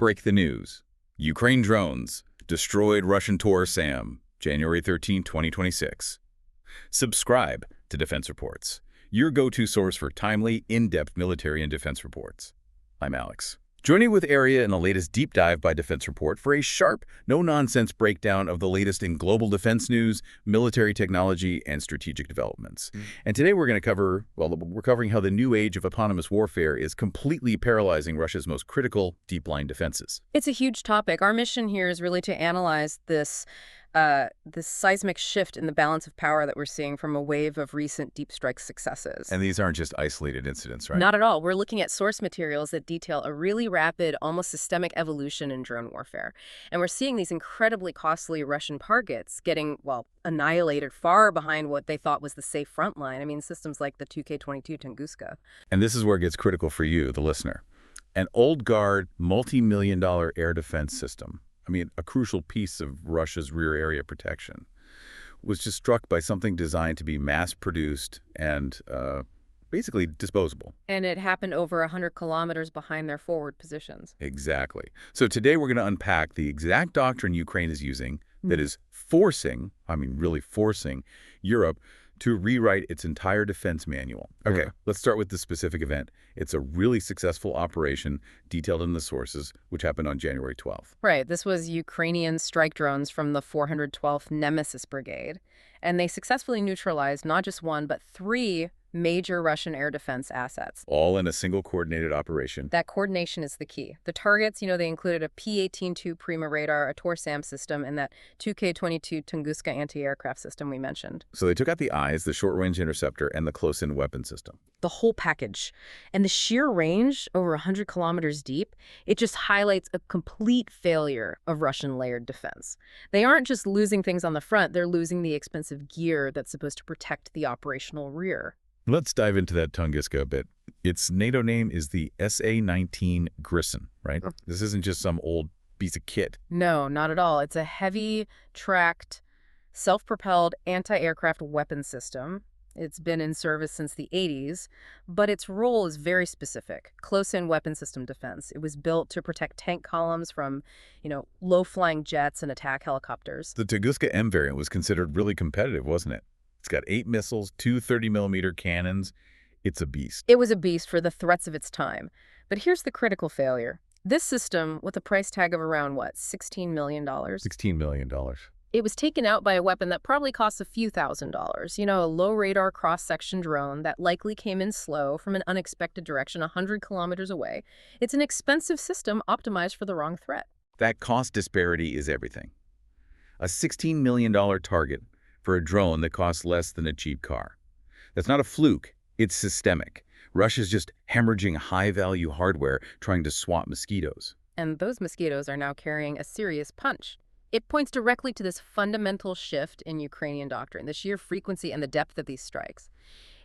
Break the news. Ukraine drones destroyed Russian Tor SAM, January 13, 2026. Subscribe to Defense Reports, your go-to source for timely, in-depth military and defense reports. I'm Alex. Joining with Area in the latest deep dive by Defense Report for a sharp, no-nonsense breakdown of the latest in global defense news, military technology, and strategic developments. And today we're going to cover, we're covering how the new age of autonomous warfare is completely paralyzing Russia's most critical deep-line defenses. It's a huge topic. Our mission here is really to analyze this seismic shift in the balance of power that we're seeing from a wave of recent deep strike successes. And these aren't just isolated incidents, right? Not at all. We're looking at source materials that detail a really rapid, almost systemic evolution in drone warfare. And we're seeing these incredibly costly Russian targets getting, annihilated far behind what they thought was the safe front line. I mean, systems like the 2K-22 Tunguska. And this is where it gets critical for you, the listener. An old guard, multi-million-dollar air defense system, a crucial piece of Russia's rear area protection, was just struck by something designed to be mass-produced and basically disposable. And it happened over 100 kilometers behind their forward positions. Exactly. So today we're going to unpack the exact doctrine Ukraine is using that is forcing, really forcing, Europe to rewrite its entire defense manual. Okay, let's start with the specific event. It's a really successful operation detailed in the sources, which happened on January 12th. Right. This was Ukrainian strike drones from the 412th Nemesis Brigade. And they successfully neutralized not just one, but 3 major Russian air defense assets. All in a single coordinated operation. That coordination is the key. The targets, they included a P-18-2 Prima radar, a Tor SAM system, and that 2K-22 Tunguska anti-aircraft system we mentioned. So they took out the eyes, the short-range interceptor, and the close-in weapon system. The whole package. And the sheer range, over 100 kilometers deep, it just highlights a complete failure of Russian layered defense. They aren't just losing things on the front, they're losing the expensive gear that's supposed to protect the operational rear. Let's dive into that Tunguska a bit. Its NATO name is the SA-19 Griffin, right? This isn't just some old piece of kit. No, not at all. It's a heavy, tracked, self-propelled anti-aircraft weapon system. It's been in service since the 80s, but its role is very specific, close-in weapon system defense. It was built to protect tank columns from, low-flying jets and attack helicopters. The Tunguska M variant was considered really competitive, wasn't it? It's got 8 missiles, 2 30-millimeter cannons. It's a beast. It was a beast for the threats of its time. But here's the critical failure. This system, with a price tag of around, $16 million? $16 million. It was taken out by a weapon that probably costs a few $1,000s. A low-radar cross-section drone that likely came in slow from an unexpected direction 100 kilometers away. It's an expensive system optimized for the wrong threat. That cost disparity is everything. A $16 million target for a drone that costs less than a cheap car. That's not a fluke. It's systemic. Russia's just hemorrhaging high-value hardware trying to swat mosquitoes. And those mosquitoes are now carrying a serious punch. It points directly to this fundamental shift in Ukrainian doctrine, the sheer frequency and the depth of these strikes.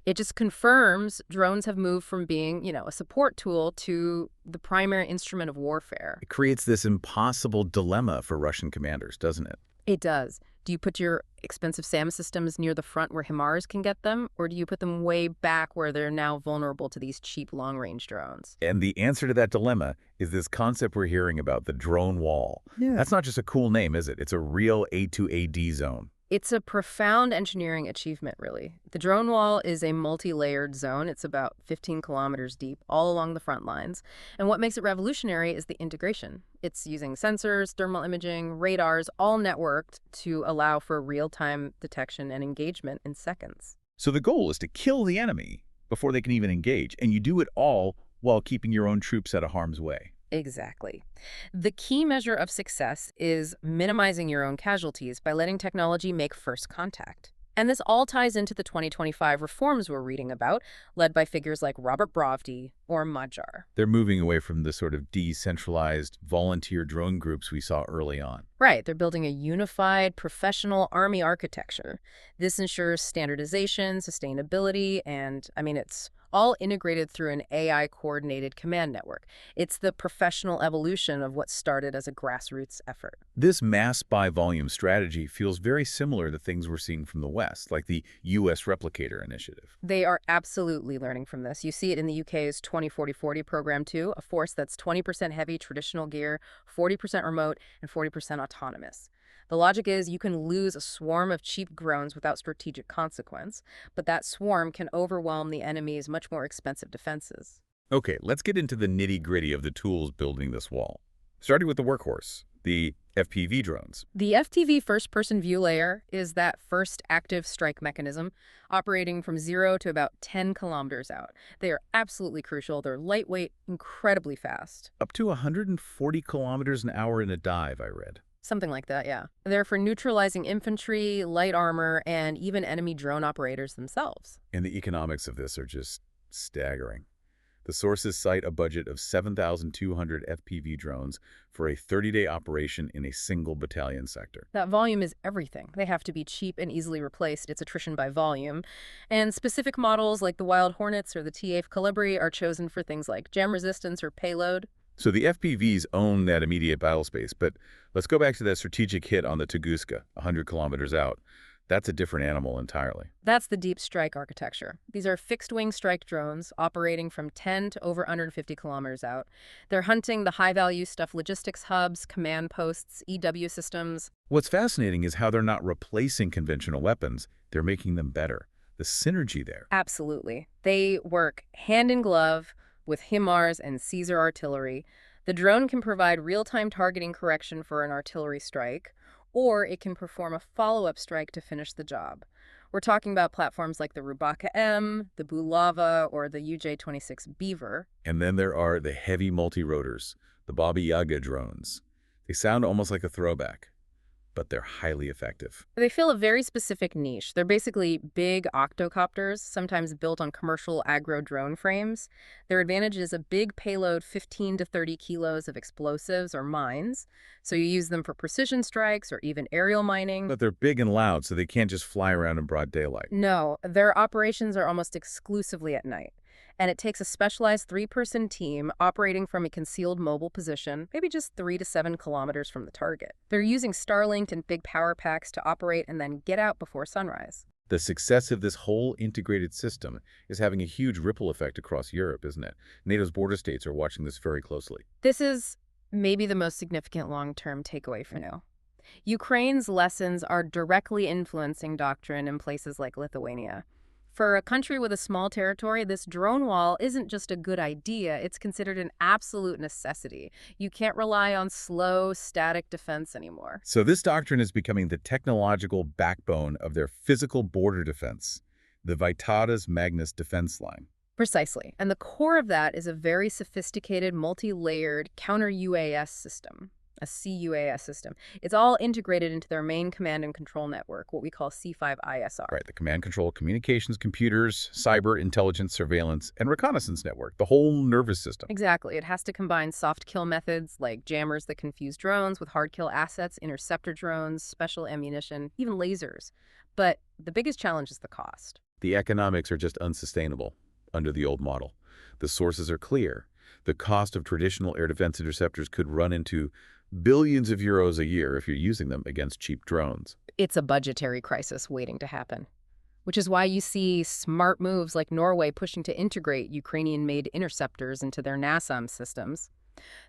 It just confirms drones have moved from being, a support tool to the primary instrument of warfare. It creates this impossible dilemma for Russian commanders, doesn't it? It does. Do you put your expensive SAM systems near the front where HIMARS can get them, or do you put them way back where they're now vulnerable to these cheap long-range drones? And the answer to that dilemma is this concept we're hearing about, the drone wall. Yeah. That's not just a cool name, is it? It's a real A2AD zone. It's a profound engineering achievement, really. The drone wall is a multi-layered zone. It's about 15 kilometers deep, all along the front lines. And what makes it revolutionary is the integration. It's using sensors, thermal imaging, radars, all networked to allow for real-time detection and engagement in seconds. So the goal is to kill the enemy before they can even engage, and you do it all while keeping your own troops out of harm's way. Exactly. The key measure of success is minimizing your own casualties by letting technology make first contact. And this all ties into the 2025 reforms we're reading about, led by figures like Robert Brovdi or Magyar. They're moving away from the sort of decentralized volunteer drone groups we saw early on. Right. They're building a unified, professional army architecture. This ensures standardization, sustainability, and, it's all integrated through an AI-coordinated command network. It's the professional evolution of what started as a grassroots effort. This mass by volume strategy feels very similar to things we're seeing from the West, like the U.S. Replicator Initiative. They are absolutely learning from this. You see it in the UK's 20-40-40 program, too, a force that's 20% heavy traditional gear, 40% remote, and 40% autonomous. The logic is you can lose a swarm of cheap drones without strategic consequence, but that swarm can overwhelm the enemy's much more expensive defenses. Okay, let's get into the nitty-gritty of the tools building this wall. Starting with the workhorse, the FPV drones. The FTV first-person view layer is that first active strike mechanism, operating from 0 to about 10 kilometers out. They are absolutely crucial. They're lightweight, incredibly fast. Up to 140 kilometers an hour in a dive, I read. Something like that, yeah. They're for neutralizing infantry, light armor, and even enemy drone operators themselves. And the economics of this are just staggering. The sources cite a budget of 7,200 FPV drones for a 30-day operation in a single battalion sector. That volume is everything. They have to be cheap and easily replaced. It's attrition by volume. And specific models like the Wild Hornets or the T-8 Colibri are chosen for things like jam resistance or payload. So the FPVs own that immediate battle space, but let's go back to that strategic hit on the Tunguska, 100 kilometers out. That's a different animal entirely. That's the deep strike architecture. These are fixed-wing strike drones operating from 10 to over 150 kilometers out. They're hunting the high-value stuff, logistics hubs, command posts, EW systems. What's fascinating is how they're not replacing conventional weapons. They're making them better. The synergy there. Absolutely. They work hand in glove with HIMARS and Caesar artillery. The drone can provide real-time targeting correction for an artillery strike, or it can perform a follow-up strike to finish the job. We're talking about platforms like the Rubaka M, the Bulava, or the UJ-26 Beaver. And then there are the heavy multi-rotors, the Baba Yaga drones. They sound almost like a throwback, but they're highly effective. They fill a very specific niche. They're basically big octocopters, sometimes built on commercial agro drone frames. Their advantage is a big payload, 15 to 30 kilos of explosives or mines. So you use them for precision strikes or even aerial mining. But they're big and loud, so they can't just fly around in broad daylight. No, their operations are almost exclusively at night. And it takes a specialized 3-person team operating from a concealed mobile position, maybe just 3 to 7 kilometers from the target. They're using Starlink and big power packs to operate and then get out before sunrise. The success of this whole integrated system is having a huge ripple effect across Europe, isn't it? NATO's border states are watching this very closely. This is maybe the most significant long-term takeaway for now. Ukraine's lessons are directly influencing doctrine in places like Lithuania. For a country with a small territory, this drone wall isn't just a good idea, it's considered an absolute necessity. You can't rely on slow, static defense anymore. So this doctrine is becoming the technological backbone of their physical border defense, the Vitatis Magnus defense line. Precisely. And the core of that is a very sophisticated, multi-layered counter-UAS system. A CUAS system. It's all integrated into their main command and control network, what we call C5ISR. Right, the command control, communications, computers, cyber, intelligence, surveillance, and reconnaissance network, the whole nervous system. Exactly. It has to combine soft kill methods like jammers that confuse drones with hard kill assets, interceptor drones, special ammunition, even lasers. But the biggest challenge is the cost. The economics are just unsustainable under the old model. The sources are clear. The cost of traditional air defense interceptors could run into billions of euros a year if you're using them against cheap drones. It's a budgetary crisis waiting to happen, which is why you see smart moves like Norway pushing to integrate Ukrainian-made interceptors into their NASAM systems.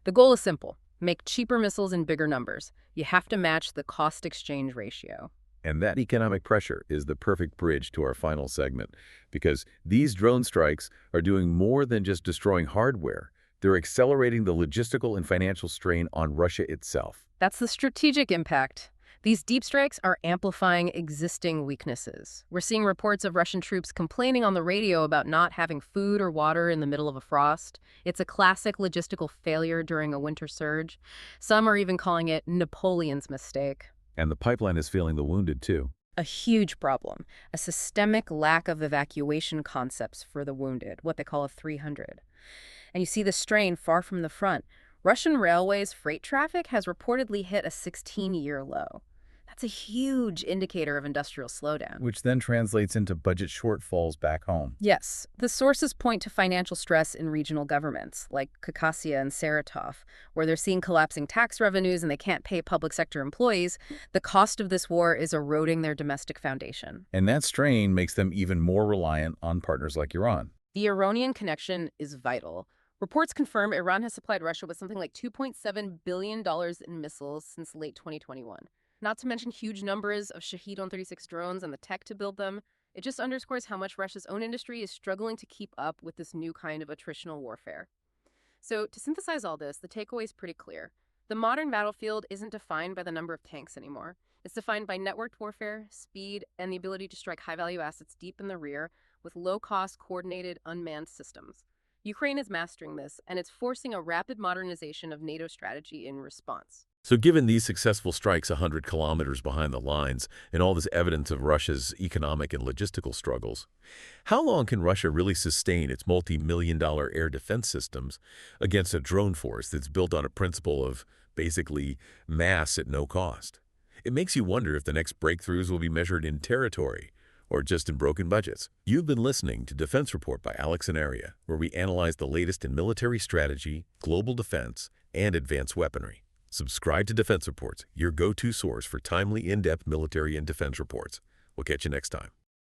The goal is simple. Make cheaper missiles in bigger numbers. You have to match the cost-exchange ratio. And that economic pressure is the perfect bridge to our final segment, because these drone strikes are doing more than just destroying hardware. They're accelerating the logistical and financial strain on Russia itself. That's the strategic impact. These deep strikes are amplifying existing weaknesses. We're seeing reports of Russian troops complaining on the radio about not having food or water in the middle of a frost. It's a classic logistical failure during a winter surge. Some are even calling it Napoleon's mistake. And the pipeline is feeling the wounded, too. A huge problem, a systemic lack of evacuation concepts for the wounded, what they call a 300. And you see the strain far from the front. Russian Railways freight traffic has reportedly hit a 16-year low. That's a huge indicator of industrial slowdown. which then translates into budget shortfalls back home. Yes, the sources point to financial stress in regional governments, like Khakassia and Saratov, where they're seeing collapsing tax revenues and they can't pay public sector employees. The cost of this war is eroding their domestic foundation. And that strain makes them even more reliant on partners like Iran. The Iranian connection is vital. Reports confirm Iran has supplied Russia with something like $2.7 billion in missiles since late 2021. Not to mention huge numbers of Shahed-136 drones and the tech to build them. It just underscores how much Russia's own industry is struggling to keep up with this new kind of attritional warfare. So, to synthesize all this, the takeaway is pretty clear. The modern battlefield isn't defined by the number of tanks anymore. It's defined by networked warfare, speed, and the ability to strike high-value assets deep in the rear with low-cost, coordinated, unmanned systems. Ukraine is mastering this, and it's forcing a rapid modernization of NATO strategy in response. So given these successful strikes 100 kilometers behind the lines and all this evidence of Russia's economic and logistical struggles, how long can Russia really sustain its multi-million-dollar air defense systems against a drone force that's built on a principle of, basically, mass at no cost? It makes you wonder if the next breakthroughs will be measured in territory or just in broken budgets. You've been listening to Defense Report by Alex and Aria, where we analyze the latest in military strategy, global defense, and advanced weaponry. Subscribe to Defense Reports, your go-to source for timely, in-depth military and defense reports. We'll catch you next time.